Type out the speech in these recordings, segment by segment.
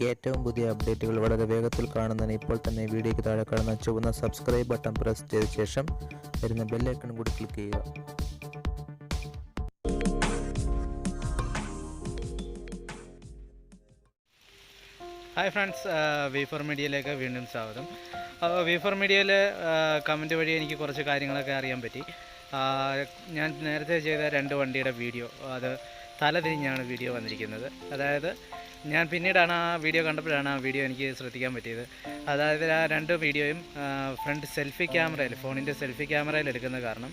ഏറ്റവും പുതിയ അപ്ഡേറ്റുകൾ വളരെ വേഗത്തിൽ കാണുന്നതിന് ഇപ്പോൾ തന്നെ വീഡിയോയ്ക്ക് താഴെ കാണുന്ന ചുവന്ന സബ്സ്ക്രൈബ് ബട്ടൺ പ്രസ് ചെയ്ത ശേഷം വരുന്ന ബെല്ലൈക്കൺ കൂടി ക്ലിക്ക് ചെയ്യുക. ഹായ് ഫ്രണ്ട്സ്, V4 മീഡിയയിലേക്ക് വീണ്ടും സ്വാഗതം. V4 മീഡിയയിൽ കമൻറ്റ് വഴി എനിക്ക് കുറച്ച് കാര്യങ്ങളൊക്കെ അറിയാൻ പറ്റി. ഞാൻ നേരത്തെ ചെയ്ത 2 വണ്ടിയുടെ വീഡിയോ, അത് തലതിരിഞ്ഞാണ് വീഡിയോ വന്നിരിക്കുന്നത്. അതായത് ഞാൻ പിന്നീടാണ് ആ വീഡിയോ കണ്ടപ്പോഴാണ് ആ വീഡിയോ എനിക്ക് ശ്രദ്ധിക്കാൻ പറ്റിയത്. അതായത് ആ 2 വീഡിയോയും ഫ്രണ്ട് സെൽഫി ക്യാമറയിൽ, ഫോണിൻ്റെ സെൽഫി ക്യാമറയിൽ എടുക്കുന്ന കാരണം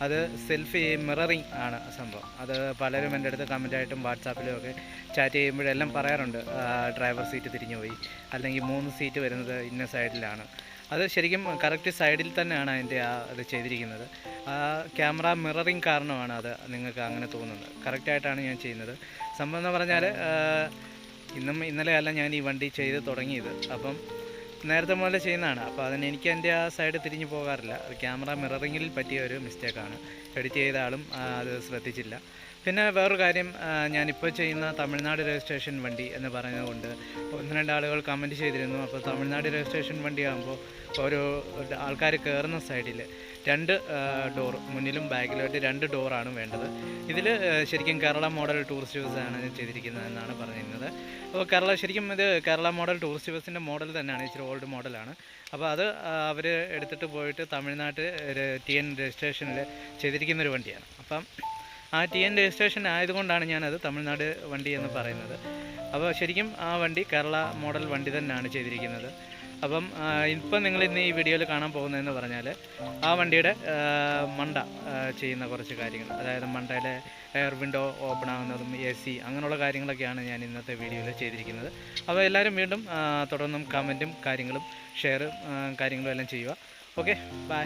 അത് സെൽഫി മിററിങ് ആണ് സംഭവം. അത് പലരും എൻ്റെ അടുത്ത് കമൻറ്റായിട്ടും വാട്സാപ്പിലും ഒക്കെ ചാറ്റ് ചെയ്യുമ്പോഴെല്ലാം പറയാറുണ്ട്, ഡ്രൈവർ സീറ്റ് തിരിഞ്ഞു പോയി, അല്ലെങ്കിൽ 3 സീറ്റ് വരുന്നത് ഇന്ന സൈഡിലാണ്. അത് ശരിക്കും കറക്റ്റ് സൈഡിൽ തന്നെയാണ് അതിൻ്റെ അത് ചെയ്തിരിക്കുന്നത്. ക്യാമറ മിററിങ് കാരണമാണ് അത് നിങ്ങൾക്ക് അങ്ങനെ തോന്നുന്നത്. കറക്റ്റായിട്ടാണ് ഞാൻ ചെയ്യുന്നത്. സംഭവം എന്ന് പറഞ്ഞാൽ ഇന്നലെയല്ല ഞാൻ ഈ വണ്ടി ചെയ്ത് തുടങ്ങിയത്. അപ്പം നേരത്തെ മുതലേ ചെയ്യുന്നതാണ്. അപ്പോൾ അതിന് എനിക്ക് എൻ്റെ ആ സൈഡ് തിരിഞ്ഞു പോകാറില്ല. അത് ക്യാമറ മിററിങ്ങിൽ പറ്റിയ ഒരു മിസ്റ്റേക്കാണ്. എഡിറ്റ് ചെയ്ത ആളും അത് ശ്രദ്ധിച്ചില്ല. പിന്നെ വേറൊരു കാര്യം, ഞാനിപ്പോൾ ചെയ്യുന്ന തമിഴ്നാട് രജിസ്ട്രേഷൻ വണ്ടി എന്ന് പറഞ്ഞതുകൊണ്ട് 1-2 ആളുകൾ കമൻറ്റ് ചെയ്തിരുന്നു. അപ്പോൾ തമിഴ്നാട് രജിസ്ട്രേഷൻ വണ്ടിയാകുമ്പോൾ ഓരോ ആൾക്കാർ കയറുന്ന സൈഡിൽ 2 ഡോർ, മുന്നിലും ബാക്കിലായിട്ട് 2 ഡോറാണ് വേണ്ടത്. ഇതിൽ ശരിക്കും കേരള മോഡൽ ടൂറിസ്റ്റ് ബസ്സാണ് ചെയ്തിരിക്കുന്നതെന്നാണ് പറഞ്ഞിരുന്നത്. അപ്പോൾ ശരിക്കും ഇത് കേരള മോഡൽ ടൂറിസ്റ്റ് ബസ്സിൻ്റെ മോഡൽ തന്നെയാണ്, ഇച്ചിരി ഓൾഡ് മോഡലാണ്. അപ്പോൾ അത് അവർ എടുത്തിട്ട് പോയിട്ട് തമിഴ്നാട്ട് TN രജിസ്ട്രേഷനിൽ ചെയ്തിരിക്കുന്നൊരു വണ്ടിയാണ്. അപ്പം ആ TN രജിസ്ട്രേഷൻ ആയതുകൊണ്ടാണ് ഞാനത് തമിഴ്നാട് വണ്ടി എന്ന് പറയുന്നത്. അപ്പോൾ ശരിക്കും ആ വണ്ടി കേരള മോഡൽ വണ്ടി തന്നെയാണ് ചെയ്തിരിക്കുന്നത്. അപ്പം ഇപ്പം നിങ്ങൾ ഇന്ന് ഈ വീഡിയോയിൽ കാണാൻ പോകുന്നതെന്ന് പറഞ്ഞാൽ ആ വണ്ടിയുടെ മണ്ട ചെയ്യുന്ന കുറച്ച് കാര്യങ്ങൾ, അതായത് മണ്ടയിലെ എയർ വിൻഡോ ഓപ്പൺ ആകുന്നതും AC അങ്ങനെയുള്ള കാര്യങ്ങളൊക്കെയാണ് ഞാൻ ഇന്നത്തെ വീഡിയോയിൽ ചെയ്തിരിക്കുന്നത്. അപ്പോൾ എല്ലാവരും വീണ്ടും തുടർന്നും കമൻറ്റും കാര്യങ്ങളും ഷെയറും കാര്യങ്ങളും എല്ലാം ചെയ്യുക. Okay, by.